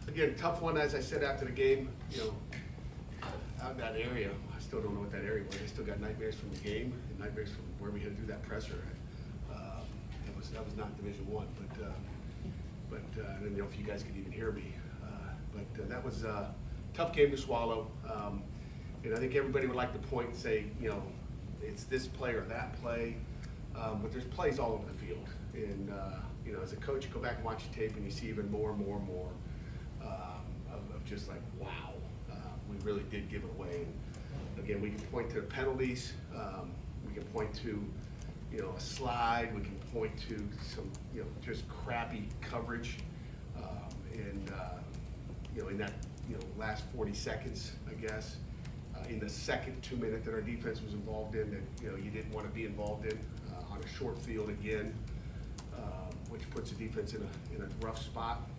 Again, tough one, as I said after the game. Out in that area, I still don't know what that area was. I still got nightmares from the game and nightmares from where we had to do that presser. That was not Division I, but I don't know if you guys could even hear me. But that was a tough game to swallow. And I think everybody would like to point and say, it's this play or that play. But there's plays all over the field. And, as a coach, you go back and watch the tape and you see even more and more and more of just like, wow, we really did give it away. And again, we can point to the penalties. We can point to, a slide. We can point to some, just crappy coverage. In that, last 40 seconds, I guess, in the second 2 minute that our defense was involved in, that you didn't want to be involved in on a short field again, which puts the defense in a rough spot.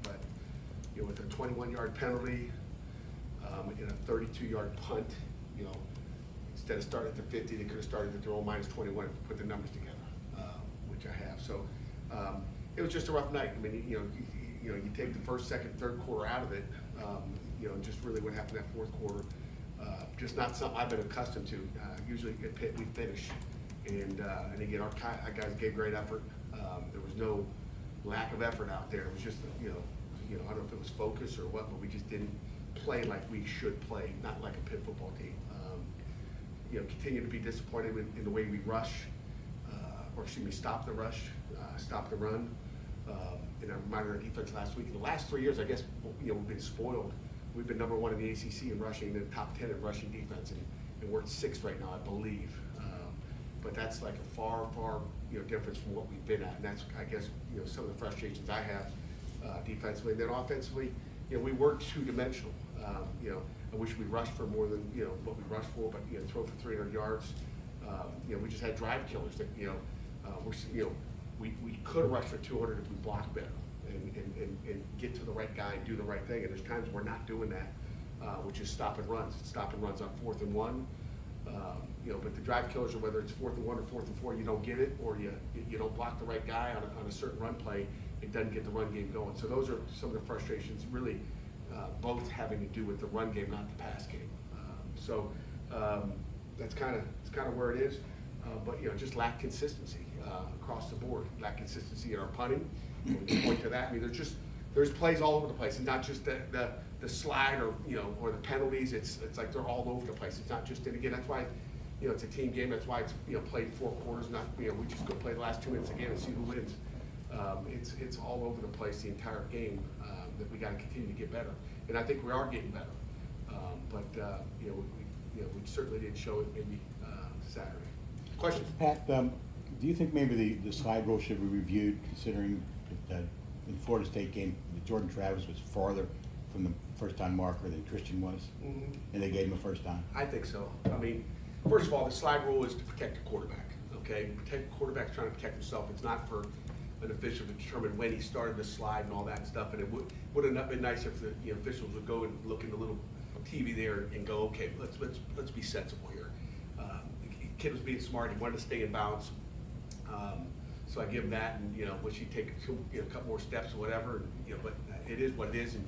But with a 21-yard penalty and a 32-yard punt, instead of starting at the 50, they could have started at their own -21 and put the numbers together, which I have. So it was just a rough night. I mean, you take the first, second, third quarter out of it, just really what happened that fourth quarter, just not something I've been accustomed to. Usually at Pitt we finish, and again our guys gave great effort. There was no lack of effort out there. It was just I don't know if it was focus or what, but we just didn't play like we should play, not like a Pitt football team. Continue to be disappointed in the way we rush, stop the rush, stop the run. And I reminded our defense last week. In the last 3 years, I guess, we've been spoiled. We've been number 1 in the ACC in rushing, the top 10 in rushing defense, and we're at 6th right now, I believe. But that's like a far, far, difference from what we've been at, and that's, I guess, some of the frustrations I have defensively. And then offensively, we were two-dimensional. I wish we rushed for more than what we rushed for, but throw for 300 yards. We just had drive killers that we could rush for 200 if we blocked better and get to the right guy and do the right thing. And there's times we're not doing that, which is stop and runs. It's stop and runs on 4th and 1. But the drive killers are whether it's 4th and 1 or 4th and 4, you don't get it, or you don't block the right guy on a certain run play. It doesn't get the run game going. So those are some of the frustrations, really both having to do with the run game, not the pass game. That's kind of where it is. But just lack consistency across the board. Lack consistency in our punting. We can point to that. I mean, there's plays all over the place, and not just the slide or the penalties. It's like they're all over the place. It's not just, and again, that's why it's a team game. That's why it's played 4 quarters. Not we just go play the last 2 minutes again and see who wins. It's all over the place the entire game. That we got to continue to get better, and I think we are getting better. We certainly didn't show it maybe Saturday. Questions? Pat, do you think maybe the slide rule should be reviewed, considering that in the Florida State game, Jordan Travis was farther from the first-time marker than Christian was, and they gave him a first down? I think so. I mean, first of all, the slide rule is to protect the quarterback. Okay, protect the quarterback's trying to protect himself. It's not for an official to determine when he started the slide and all that stuff. And it would have been nice if the officials would go and look in the little TV there and go, okay, let's be sensible here. The kid was being smart. He wanted to stay in bounds. So I give him that, and wish he'd take a couple more steps or whatever. But it is what it is, and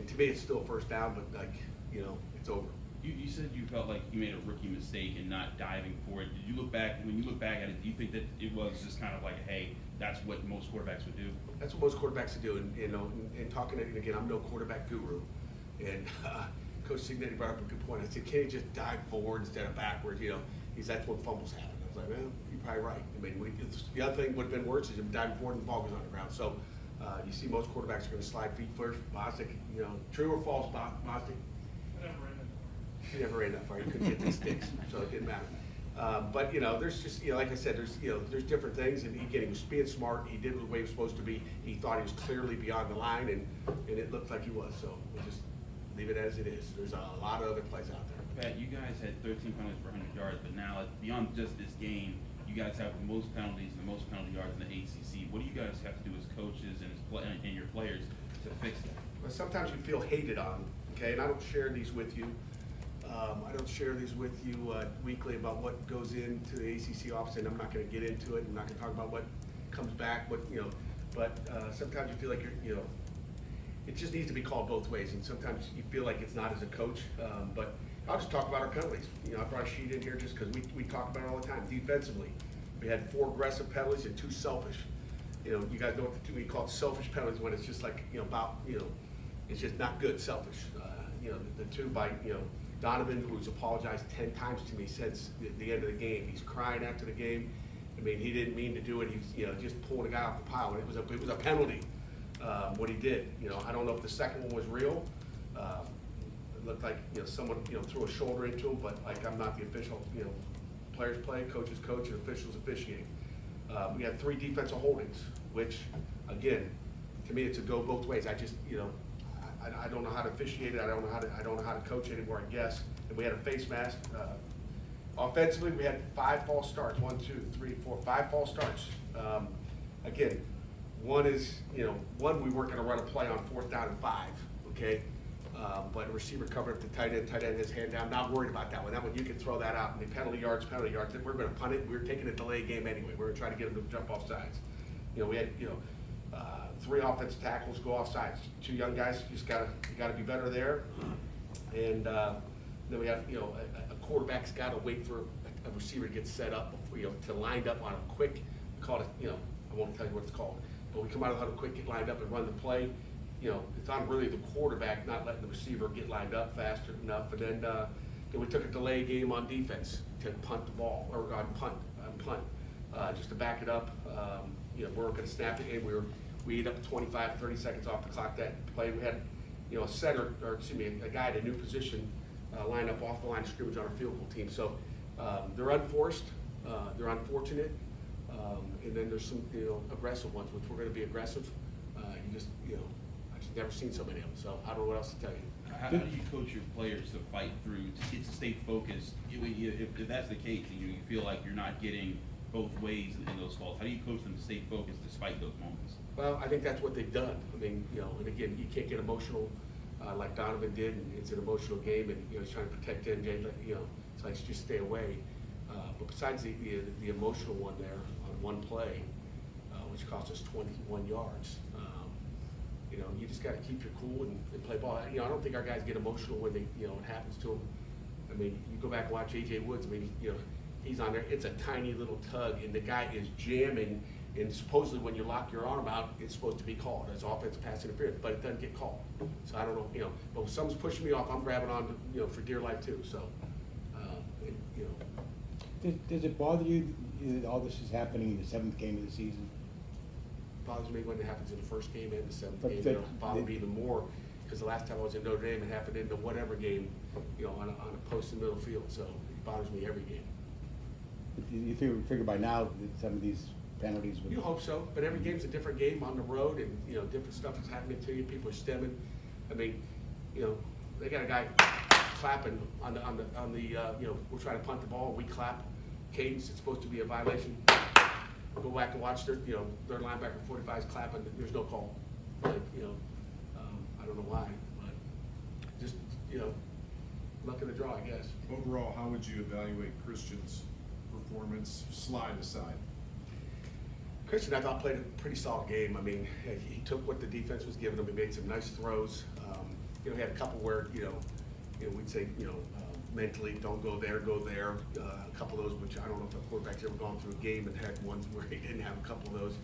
to me, it's still first down. But it's over. You said you felt like you made a rookie mistake in not diving for it. Did you look back, when you look back at it, do you think that it was just kind of like, hey, that's what most quarterbacks would do? That's what most quarterbacks would do. And talking, and again, I'm no quarterback guru. And Coach Signetti brought up a good point. I said, can't you just dive forward instead of backwards? That's what fumbles happen. I was like, well, you're probably right. I mean, the other thing would have been worse is if diving forward and the ball goes on the ground. So you see most quarterbacks are going to slide feet first. Bostic, true or false, Bostic? He never ran that far. He couldn't get the sticks, so it didn't matter. But there's just like I said, there's different things. And he was being smart. He did the way he was supposed to be. He thought he was clearly beyond the line, and it looked like he was. So we'll just leave it as it is. There's a lot of other plays out there. Pat, you guys had 13 penalties for 100 yards, but now beyond just this game, you guys have the most penalties and the most penalty yards in the ACC. What do you guys have to do as coaches and your players to fix that? Well, sometimes you feel hated on, okay? And I don't share these with you. I don't share these with you weekly about what goes into the ACC office, and I'm not going to get into it. I'm not going to talk about what comes back. But sometimes you feel like it just needs to be called both ways, and sometimes you feel like it's not as a coach. But I'll just talk about our penalties. I brought a sheet in here just because we talk about it all the time. Defensively, we had 4 aggressive penalties and 2 selfish. You guys know what we call it selfish penalties, when it's just like, it's just not good, selfish. The 2 by, Donovan, who's apologized 10 times to me since the end of the game. He's crying after the game. I mean, he didn't mean to do it. He was, just pulling a guy off the pile. And it was a penalty, what he did. I don't know if the second one was real. It looked like, someone, threw a shoulder into him, but like, I'm not the official, players play, coaches coach, and officials officiate. We had 3 defensive holdings, which, again, to me, it's a go both ways. I just, I don't know how to officiate it. I don't know how to coach anymore, I guess. And we had a face mask. Offensively, we had 5 false starts. 1, 2, 3, 4, 5 false starts. Again, one is, one we weren't going to run a play on 4th down and 5. Okay. But a receiver covered up the tight end his hand down. Not worried about that one. That one you can throw that out. I mean, penalty yards. We're going to punt it. We're taking a delay game anyway. We're going to try to get them to jump off sides. We had 3 offensive tackles go off sides. 2 young guys. You got to be better there. And then we have a quarterback's got to wait for a receiver to get set up before, to lined up on a quick. We call it I won't tell you what it's called, but we come out of the huddle quick, get lined up and run the play. It's on really the quarterback not letting the receiver get lined up fast enough. And then we took a delay game on defense to punt the ball, or on punt, just to back it up. We're going to snap it, and we ate up 25, 30 seconds off the clock that play. We had, a setter, or excuse me, a guy at a new position line up off the line of scrimmage on our field goal team. So they're unforced, they're unfortunate, and then there's some, aggressive ones, which we're going to be aggressive. I've just never seen so many of them, so I don't know what else to tell you. How do you coach your players to fight through, to stay focused? If that's the case, and you feel like you're not getting both ways in those calls, how do you coach them to stay focused despite those moments? Well, I think that's what they've done. I mean, and again, you can't get emotional like Donovan did, and it's an emotional game, and he's trying to protect MJ. It's like just stay away. But besides the emotional one there on one play, which cost us 21 yards. You just got to keep your cool and play ball. I don't think our guys get emotional when it happens to them. I mean, you go back and watch A.J. Woods. I mean, he's on there. It's a tiny little tug, and the guy is jamming. And supposedly, when you lock your arm out, it's supposed to be called as offensive pass interference, but it doesn't get called. So I don't know, But if someone's pushing me off, I'm grabbing on, for dear life too. So, Does it bother you that all this is happening in the 7th game of the season? Bothers me when it happens in the 1st game and the 7th But game. It'll bother me even more because the last time I was in Notre Dame, it happened in the whatever game, on a post in the middle field. So it bothers me every game. You figure by now that some of these penalties would... You hope so, but every game's a different game on the road, and different stuff is happening to you. People are stemming. I mean, they got a guy clapping on the we're trying to punt the ball, and we clap. Cadence, it's supposed to be a violation. Go back and watch their linebacker 45 is clapping. There's no call. Like, I don't know why, but just luck of the draw, I guess. Overall, how would you evaluate Christian's performance, slide aside? Christian, I thought, played a pretty solid game. I mean, he took what the defense was giving him. He made some nice throws. He had a couple where we'd say mentally, don't go there, go there. A couple of those, which I don't know if a quarterback's ever gone through a game and had ones where he didn't have a couple of those.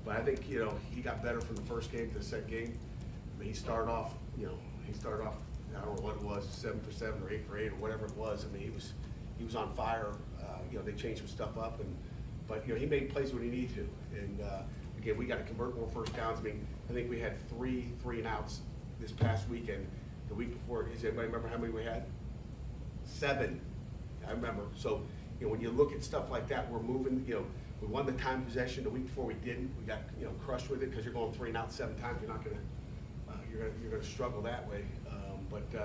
But I think he got better from the 1st game to the 2nd game. I mean, he started off, I don't know what it was, 7 for 7 or 8 for 8 or whatever it was. I mean, he was on fire. They changed some stuff up, but he made plays when he needed to. And again, we got to convert more 1st downs. I mean, I think we had 3 and outs this past weekend. The week before, does anybody remember how many we had? 7. I remember. So, when you look at stuff like that, we're moving. We won the time possession. The week before we didn't. We got crushed with it because you're going 3 and out 7 times. You're not gonna you're gonna struggle that way.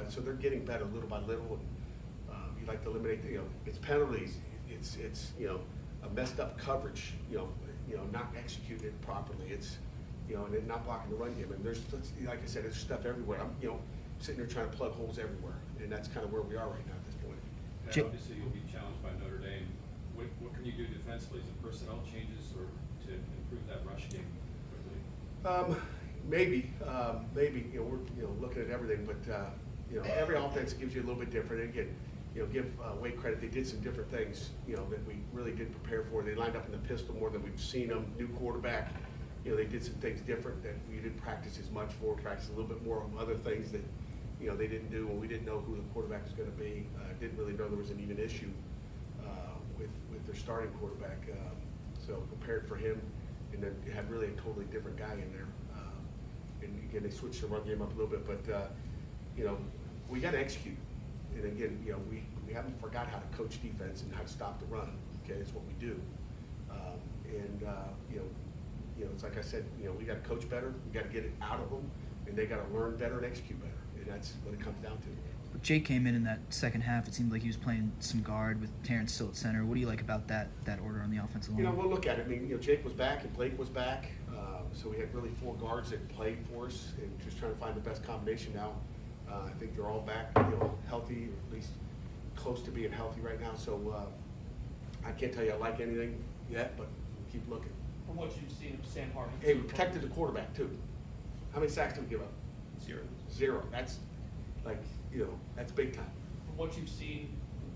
So they're getting better little by little. And you like to eliminate it's penalties. It's a messed up coverage. Not executed properly. It's and not blocking the run game. And there's, like I said, there's stuff everywhere. I'm sitting there trying to plug holes everywhere, and that's kind of where we are right now at this point. And obviously, you'll be challenged by Notre Dame. What can you do defensively? Is it personnel changes or to improve that rush game quickly? maybe, we're looking at everything, but every offense gives you a little bit different. And again, give Wake credit; they did some different things, that we really did prepare for. They lined up in the pistol more than we've seen them. New quarterback, they did some things different that we didn't practice as much for. Practice a little bit more on other things that they didn't do when we didn't know who the quarterback was going to be. Didn't really know there was an even issue with their starting quarterback. So prepared for him, and then you had really a totally different guy in there. And again, they switched the run game up a little bit, but we got to execute. And again, we haven't forgot how to coach defense and how to stop the run. Okay, it's what we do. It's like I said, we got to coach better. We got to get it out of them, and they got to learn better and execute better. And that's what it comes down to. Jake came in that second half. It seemed like he was playing some guard with Terrence still at center. What do you like about that order on the offensive line? We'll look at it. I mean, Jake was back and Blake was back, so we had really 4 guards that played for us, and just trying to find the best combination now. I think they're all back, healthy, or at least close to being healthy right now. So I can't tell you I like anything yet, but we'll keep looking. From what you've seen of Sam Hartman. Hey, we protected the quarterback too. How many sacks did we give up? 0. That's that's big time. From what you've seen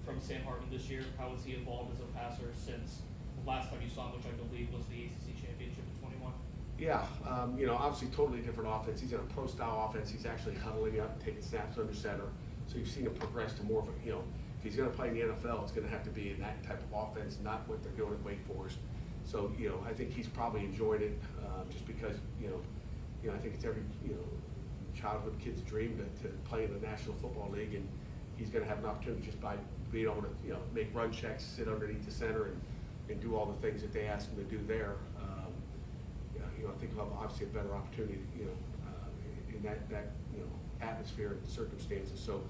from Sam Hartman this year, how has he evolved as a passer since the last time you saw him, which I believe was the ACC championship in 21? Yeah, obviously totally different offense. He's in a pro-style offense. He's actually huddling up, taking snaps under center. So you've seen him progress to more of a, if he's going to play in the NFL, it's going to have to be in that type of offense, not what they're doing at Wake Forest. So, I think he's probably enjoyed it just because, I think it's every, childhood kid's dream to play in the National Football League, and he's going to have an opportunity just by being able to, make run checks, sit underneath the center, and do all the things that they ask him to do there. I think he'll have obviously a better opportunity, in that atmosphere and circumstances. So,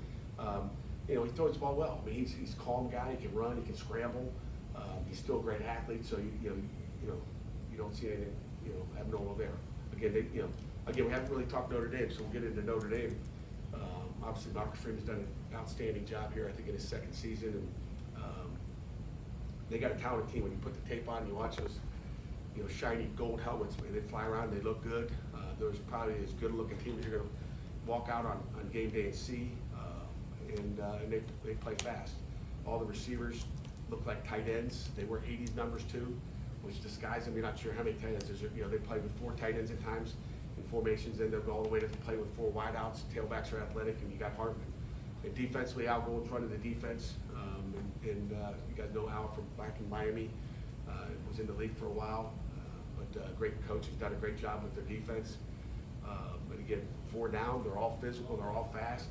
he throws the ball well. I mean, he's a calm guy. He can run. He can scramble. He's still a great athlete. So you don't see anything abnormal there. Again, we haven't really talked Notre Dame, so we'll get into Notre Dame. Obviously, Marcus Freeman's done an outstanding job here, I think, in his second season. And they got a talented team. When you put the tape on, you watch those, shiny gold helmets. When they fly around, they look good. There's probably as good a looking team as you're going to walk out on game day and see. And they play fast. All the receivers look like tight ends. They wear 80s numbers too, which disguise them. You're not sure how many tight ends there's. They play with 4 tight ends at times in formations, then they'll go all the way to play with 4 wideouts. Tailbacks are athletic, and you got Hartman. And defensively, Al go in front of the defense. You guys know Al from back in Miami. Was in the league for a while, but great coach. He's done a great job with their defense. But again, 4 down, they're all physical, they're all fast.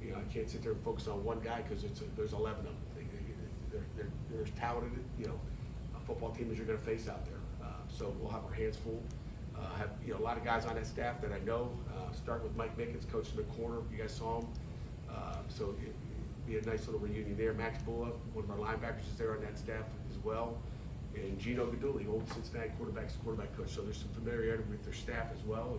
I can't sit there and focus on one guy because there's 11 of them. They're as talented, a football team as you're going to face out there. So we'll have our hands full. Have a lot of guys on that staff that I know. Start with Mike Mickens, coach in the corner. You guys saw him. So it'd be a nice little reunion there. Max Bulla, one of our linebackers, is there on that staff as well. And Gino Gaduli, old Cincinnati quarterback coach. So there's some familiarity with their staff as well.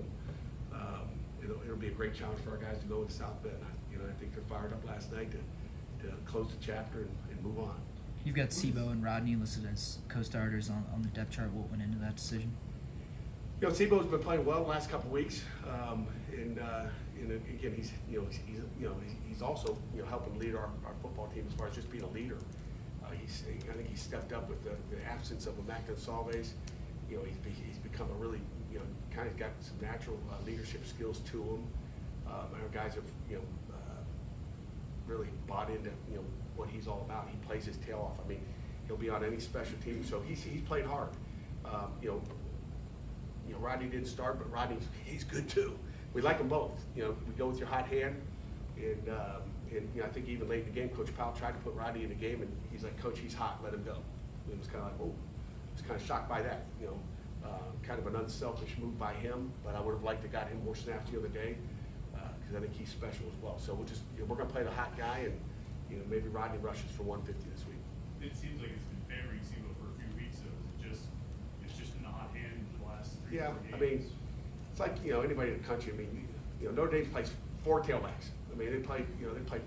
And it'll be a great challenge for our guys to go into South Bend. I think they're fired up last night to close the chapter and move on. You've got Sebo and Rodney listed as co-starters on the depth chart. What went into that decision? Sebo's been playing well the last couple of weeks, and again, he's also helping lead our football team as far as just being a leader. I think he's stepped up with the absence of a Mac Gonsalves. He's become a really kind of got some natural leadership skills to him. Our guys have really bought into what he's all about. He plays his tail off. I mean, he'll be on any special team, so he's played hard. Rodney didn't start, but he's good too. We like them both. We go with your hot hand, and I think even late in the game, Coach Powell tried to put Rodney in the game, and he's like, "Coach, he's hot. Let him go." And it was kind of like, "Oh," I was kind of shocked by that. Kind of an unselfish move by him, but I would have liked to got him more snaps the other day because I think he's special as well. So we're gonna play the hot guy, and maybe Rodney rushes for 150 this week. It seems like it's been favoring Sebo for a few weeks, so it's just in the hot hand for the last 3 Yeah, games. I mean, it's like anybody in the country. I mean, Notre Dame plays 4 tailbacks. I mean, they play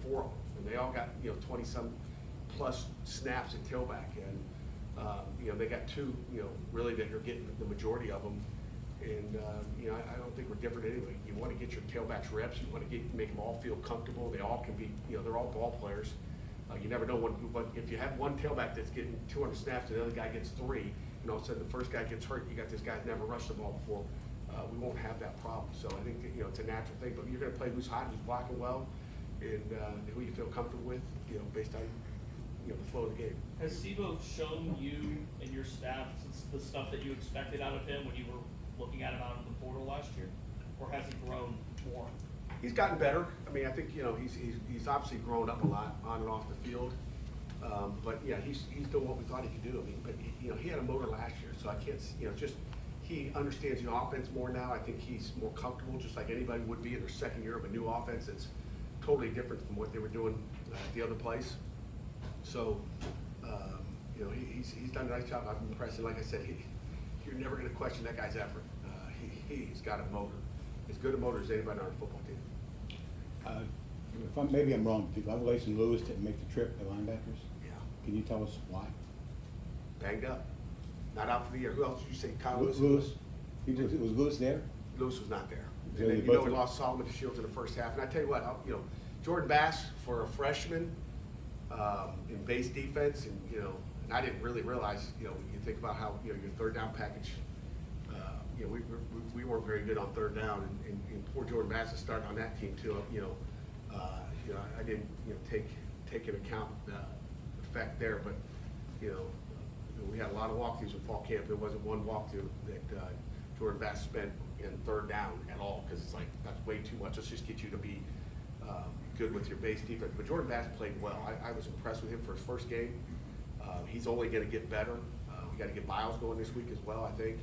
4 of them, and they all got 20-some plus snaps at tailback, and they got 2 really that you're getting the majority of them, And you know, I don't think we're different anyway. You want to get your tailbacks reps. You want to make them all feel comfortable. They all can be, you know, they're all ball players. You never know what if you have one tailback that's getting 200 snaps and the other guy gets 3, and all of a sudden the first guy gets hurt. You got this guy's never rushed the ball before. We won't have that problem. So I think that, you know, it's a natural thing. But you're going to play who's hot, who's blocking well, and who you feel comfortable with, you know, based on, you know, the flow of the game. Has Sibo shown you and your staff the stuff that you expected out of him when you were looking at him out in the portal last year, or has he grown more? He's gotten better. I mean, I think, you know, he's obviously grown up a lot on and off the field. But yeah, he's doing what we thought he could do. I mean, but you know, he had a motor last year, so I can't, you know, just he understands the offense more now. I think he's more comfortable, just like anybody would be in their second year of a new offense. It's totally different from what they were doing at the other place. So, you know, he's done a nice job. I'm impressed. And like I said, you're never going to question that guy's effort. He's got a motor, as good a motor as anybody on our football team. Maybe I'm wrong. Did Lovelace and Lewis didn't make the trip, the linebackers? Yeah. Can you tell us why? Banged up. Not out for the year. Who else did you say? Kyle Lewis? Lewis. Was Lewis there? Lewis was not there. So And then, they you know, both we were- lost Solomon to Shields in the first half. And I tell you what, you know, Jordan Bass for a freshman in base defense, and you know, and I didn't really realize, you know, when you think about how, you know, your third down package, you know, we weren't very good on third down, and poor Jordan Bass is starting on that team too. You know, I didn't, you know, take into account the effect there, but you know, we had a lot of walkthroughs in fall camp. There wasn't one walkthrough that Jordan Bass spent in third down at all, because it's like, that's way too much. Let's just get you to be good with your base defense. But Jordan Bass played well. I was impressed with him for his first game. He's only going to get better. We got to get Miles going this week as well, I think.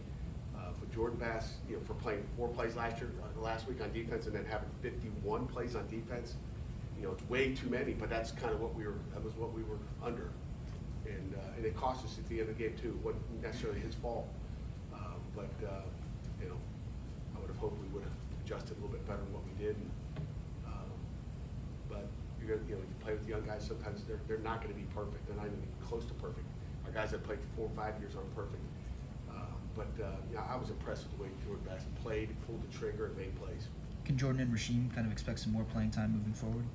But Jordan Bass, you know, for playing 4 plays last week on defense, and then having 51 plays on defense, you know, it's way too many. But that's kind of what that was what we were under, and it cost us at the end of the game too. It wasn't necessarily his fault, but you know, I would have hoped we would have adjusted a little bit better than what we did. But you know, you play with young guys. Sometimes they're not going to be perfect. They're not even close to perfect. Our guys that played for 4 or 5 years aren't perfect. Yeah, I was impressed with the way Jordan Bass played, pulled the trigger, and made plays. Can Jordan and Rasheem kind of expect some more playing time moving forward?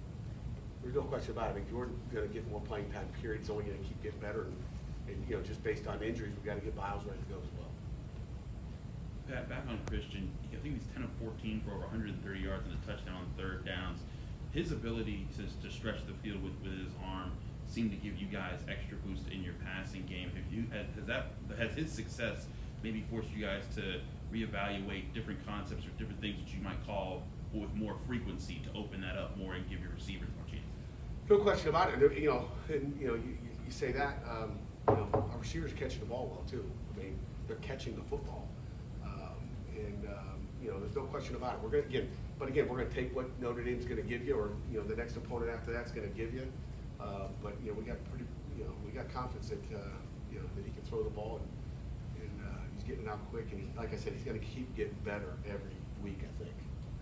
There's no question about it. I mean, Jordan's going to get more playing time, period. He's only going to keep getting better. And you know, just based on injuries, we've got to get Miles ready to go as well. Pat, back on Christian, I think he's 10 of 14 for over 130 yards and a touchdown on third downs. His ability to stretch the field with his arm seemed to give you guys extra boost in your passing game. Has his success maybe forced you guys to reevaluate different concepts or different things that you might call with more frequency to open that up more and give your receivers more chances? No question about it. You know, and you know, you say that. You know, our receivers are catching the ball well too. I mean, they're catching the football, and you know, there's no question about it. We're going to get, but again, we're going to take what Notre Dame's going to give you, or you know, the next opponent after that's going to give you. But you know, we got confidence that you know, that he can throw the ball, and he's getting it out quick, and like I said, he's going to keep getting better every week, I think.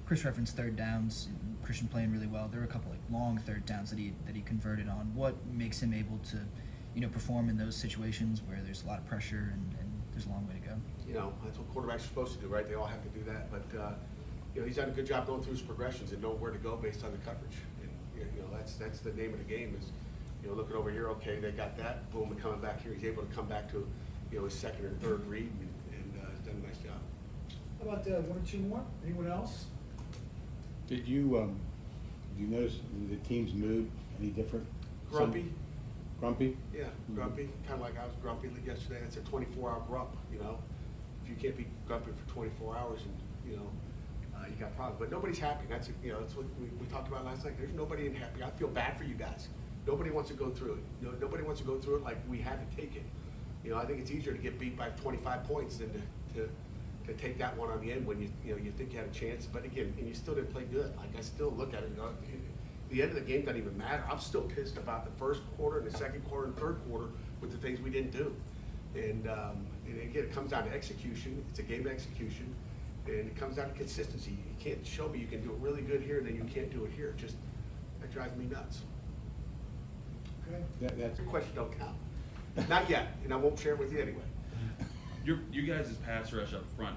Chris referenced third downs. Christian playing really well. There were a couple like long third downs that he converted on. What makes him able to, you know, perform in those situations where there's a lot of pressure and there's a long way to go? You know, that's what quarterbacks are supposed to do, right? They all have to do that. But you know, he's done a good job going through his progressions and knowing where to go based on the coverage. And you know, that's the name of the game is, you know, looking over here. Okay, they got that. Boom, and coming back here, he's able to come back to, you know, his second or third read, and has done a nice job. How about 1 or 2 more? Anyone else? Did you notice the team's mood any different? Grumpy. Grumpy? Yeah, grumpy. Kind of like I was grumpy yesterday. It's a 24-hour grump, you know. If you can't be grumpy for 24 hours, and you know, you got problems. But nobody's happy. That's, you know, that's what we talked about last night. There's nobody happy. I feel bad for you guys. Nobody wants to go through it. You know, nobody wants to go through it like we had to take it. You know, I think it's easier to get beat by 25 points than to take that one on the end when you think you had a chance. But again, and you still didn't play good. Like, I still look at it, you know, the end of the game doesn't even matter. I'm still pissed about the first quarter and the second quarter and third quarter with the things we didn't do. And again, it comes down to execution. It's a game of execution, and it comes down to consistency. You can't show me you can do it really good here and then you can't do it here. Just, that drives me nuts. Okay. That's Your question don't count. Not yet, and I won't share it with you anyway. Your guys' pass rush up front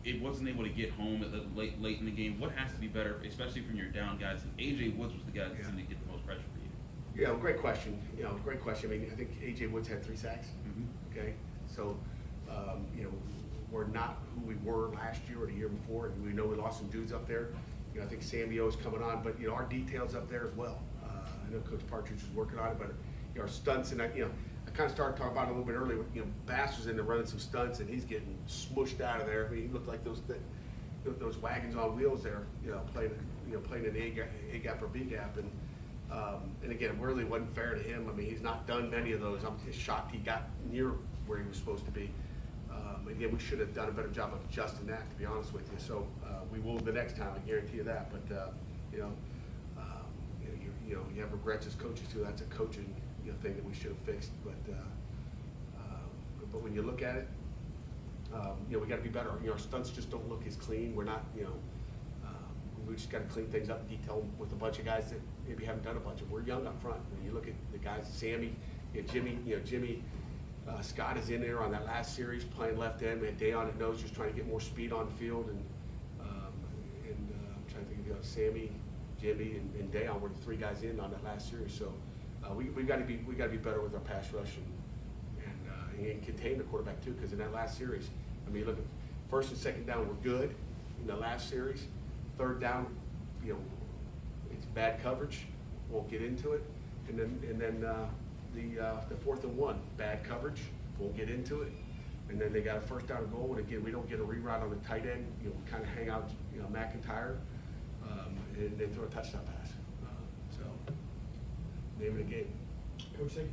it wasn't able to get home at the late in the game. What has to be better, especially from your down guys? And AJ Woods was the guy that seemed to get the most pressure for you. Yeah, well, great question. Great question. I mean, I think AJ Woods had 3 sacks. Okay, so we're not who we were last year or the year before, and we know we lost some dudes up there. I think Samio's coming on, but our details up there as well. I know Coach Partridge is working on it, but our stunts, and I kind of started talking about it a little bit earlier. Bass was in there running some stunts, and he's getting smushed out of there. I mean, he looked like those wagons on wheels there, playing an A gap or B gap, and again, it really wasn't fair to him. I mean, he's not done many of those. I'm just shocked he got near where he was supposed to be. Again, we should have done a better job of adjusting that, to be honest with you. So we will the next time, I guarantee you that. But you have regrets as coaches too. That's a coaching thing that we should have fixed. But when you look at it, we got to be better. Our stunts just don't look as clean. We're not, we just got to clean things up and detail them with a bunch of guys that maybe haven't done a bunch of. We're young up front. When you look at the guys, Sammy, Jimmy. Scott is in there on that last series playing left end. We had Dayon at nose, just trying to get more speed on the field, and I'm trying to think of Sammy, Jimmy, and Dayon were the 3 guys in on that last series. So we got to be better with our pass rush and contain the quarterback too. Because in that last series, I mean, look, at 1st and 2nd down were good in the last series. 3rd down, it's bad coverage. Won't get into it, and then. The 4th and 1, bad coverage, won't get into it, and then they got a 1st down and goal, and again, we don't get a reroute on the tight end, kind of hang out, McIntyre, and they throw a touchdown pass. So, name of the game. Coach, thank you very